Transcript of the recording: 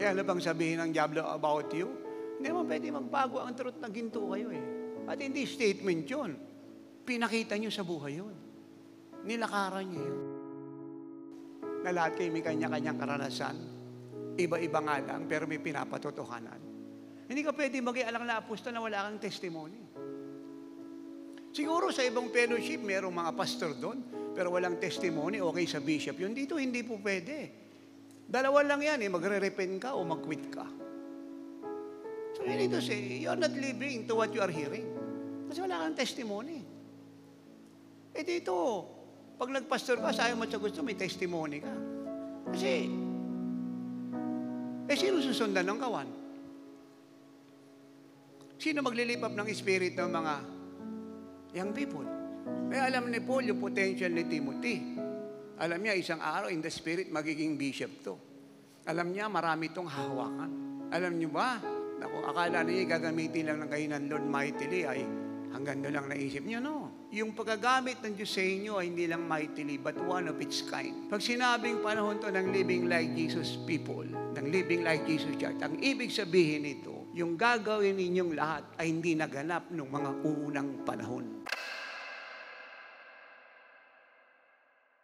Kaya na bang sabihin ng diablo about you? Hindi naman pwede magbago ang truth na ginto kayo eh. At hindi statement yun. Pinakita nyo sa buhay yun. Nilakaran nyo yun. Na lahat kayo may kanya-kanyang karanasan. Iba-iba nga lang, pero may pinapatotohanan. Hindi ka pwede mag-ialang na apostol na wala kang testimony. Siguro sa ibang fellowship, mayroong mga pastor doon, pero walang testimony, okay sa bishop. Yun dito, hindi po pwede. Dalawa lang yan eh, magre-repent ka o mag-quit ka. So you need to say, you're not living to what you are hearing. Kasi wala kang testimony. Eh dito, pag nagpastor ka, sayo mo sa gusto, may testimony ka. Kasi, sino susundan ng kawan? Sino maglilipap ng spirit ng mga young people? May alam ni Paul yung potential ni Timothy. Alam niya, isang araw in the spirit, magiging bishop to. Alam niya, marami itong hahawakan. Alam niyo ba, na kung akala niya gagamitin lang ng kayo ng Lord mightily, ay hanggang doon lang naisip niyo, no. Yung paggagamit ng Diyos sa inyo ay hindi lang mightily, but one of its kind. Pag sinabing panahon to ng living like Jesus people, ng living like Jesus church, ang ibig sabihin nito, yung gagawin ninyong lahat ay hindi naganap ng mga unang panahon.